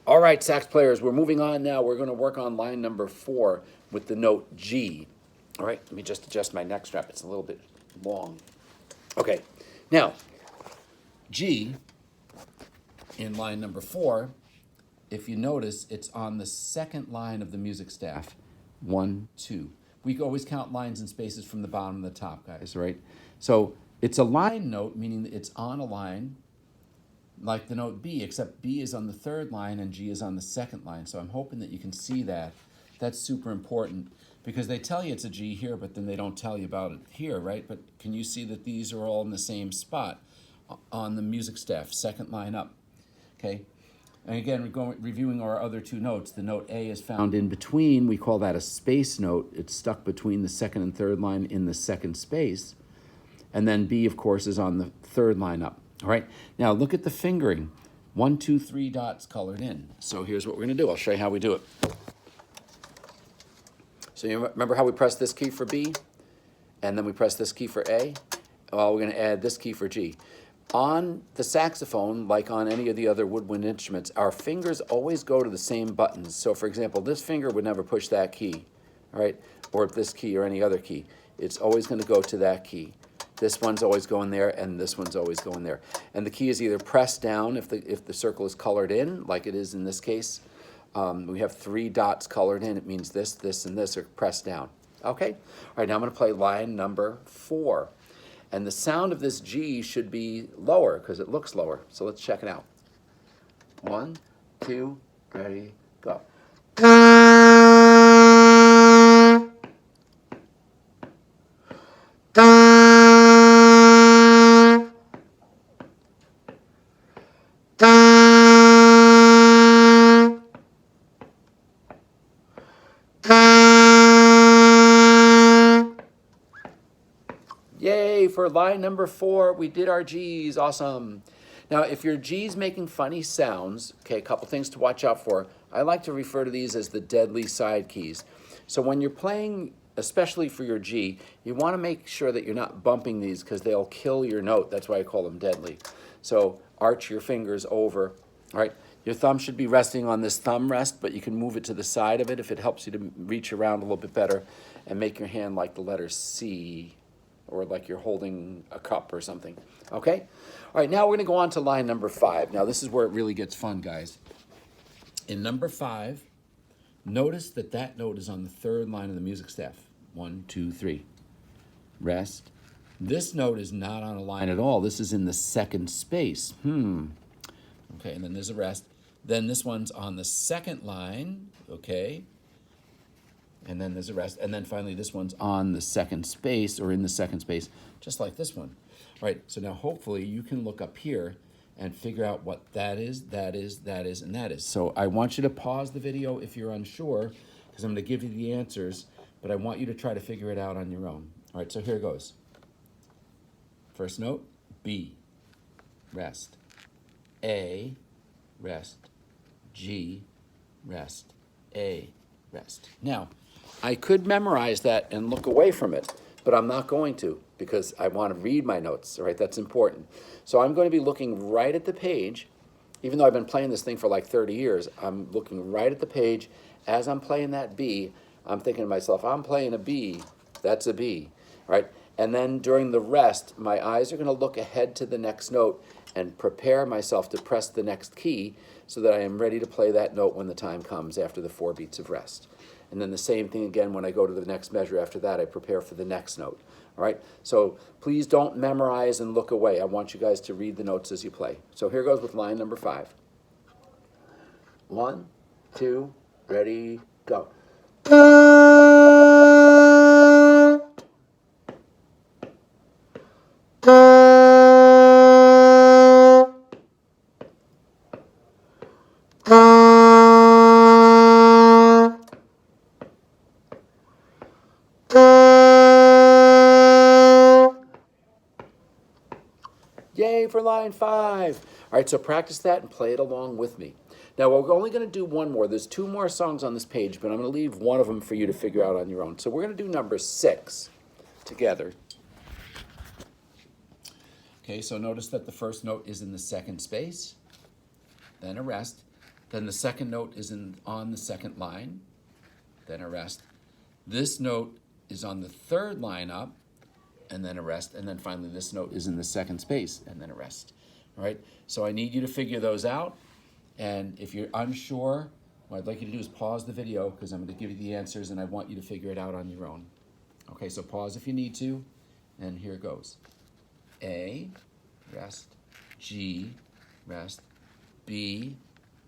All right, sax players, we're moving on now. We're going to work on line number 4 with the note G. All right, let me just adjust my neck strap. It's a little bit long. Okay, now, G in line number 4, if you notice, it's on the second line of the music staff. 1, 2. We always count lines and spaces from the bottom to the top, guys, right? So it's a line note, meaning that it's on a line, like the note B, except B is on the third line and G is on the second line. So I'm hoping that you can see that. That's super important because they tell you it's a G here, but then they don't tell you about it here, right? But can you see that these are all in the same spot on the music staff, second line up, okay? And again, we're reviewing our other two notes. The note A is found in between. We call that a space note. It's stuck between the second and third line in the second space. And then B, of course, is on the third line up. All right, now look at the fingering. 1, 2, 3 dots colored in. So here's what we're gonna do. I'll show you how we do it. So you remember how we press this key for B? And then we press this key for A? Well, we're gonna add this key for G. On the saxophone, like on any of the other woodwind instruments, our fingers always go to the same buttons. So for example, this finger would never push that key, all right? Or this key or any other key. It's always gonna go to that key. This one's always going there, and this one's always going there. And the key is either pressed down if the circle is colored in, like it is in this case. We have 3 dots colored in. It means this, this, and this are pressed down. Okay? All right, now I'm going to play line number 4. And the sound of this G should be lower because it looks lower. So let's check it out. 1, 2, ready, go. Yay, for line number 4, we did our G's, awesome. Now, if your G's making funny sounds, okay, a couple things to watch out for. I like to refer to these as the deadly side keys. So when you're playing, especially for your G, you wanna make sure that you're not bumping these because they'll kill your note. That's why I call them deadly. So arch your fingers over, all right? Your thumb should be resting on this thumb rest, but you can move it to the side of it if it helps you to reach around a little bit better and make your hand like the letter C, or like you're holding a cup or something, okay? All right, now we're gonna go on to line number 5. Now this is where it really gets fun, guys. In number 5, notice that that note is on the third line of the music staff. 1, 2, 3, rest. This note is not on a line at all. This is in the second space. Okay, and then there's a rest. Then this one's on the second line, okay? And then there's a rest. And then finally, this one's on the second space or in the second space, just like this one. All right, so now hopefully you can look up here and figure out what that is, that is, that is, and that is. So I want you to pause the video if you're unsure, because I'm gonna give you the answers, but I want you to try to figure it out on your own. All right, so here goes. First note, B, rest. A, rest. G, rest. A, rest. Now, I could memorize that and look away from it, but I'm not going to because I want to read my notes, all right? That's important. So I'm going to be looking right at the page. Even though I've been playing this thing for like 30 years, I'm looking right at the page. As I'm playing that B, I'm thinking to myself, I'm playing a B, that's a B, right? And then during the rest, my eyes are going to look ahead to the next note and prepare myself to press the next key so that I am ready to play that note when the time comes after the 4 beats of rest. And then the same thing again when I go to the next measure after that, I prepare for the next note. All right? So please don't memorize and look away. I want you guys to read the notes as you play. So here goes with line number 5. 1, 2, ready, go. Yay for line 5. All right, so practice that and play it along with me. Now, we're only going to do one more. There's 2 more songs on this page, but I'm going to leave one of them for you to figure out on your own. So we're going to do number 6 together. Okay, so notice that the first note is in the second space, then a rest, Then the second note is on the second line, then a rest. This note is on the third line up, and then a rest. And then finally this note is in the second space, and then a rest. All right? So I need you to figure those out. And if you're unsure, what I'd like you to do is pause the video, because I'm going to give you the answers, and I want you to figure it out on your own. Okay, so pause if you need to, and here it goes. A, rest, G, rest, B,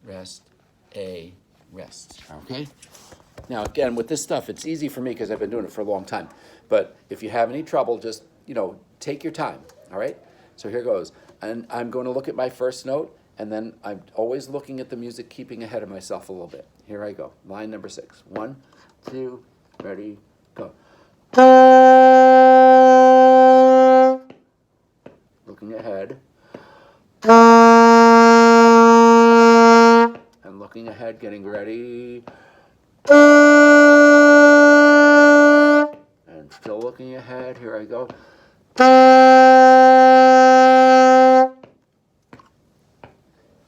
rest, A, rest. Okay? Now, again, with this stuff, it's easy for me because I've been doing it for a long time. But if you have any trouble, just, take your time, all right? So here goes. And I'm going to look at my first note, and then I'm always looking at the music, keeping ahead of myself a little bit. Here I go. Line number 6. 1, 2, ready, go. Looking ahead. And looking ahead, getting ready. And still looking ahead. Here I go.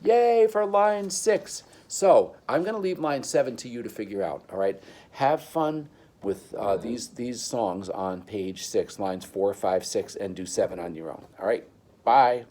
Yay for line 6. So I'm going to leave line 7 to you to figure out, all right? Have fun with these songs on page 6, lines 4, 5, 6, and do 7 on your own. All right? Bye.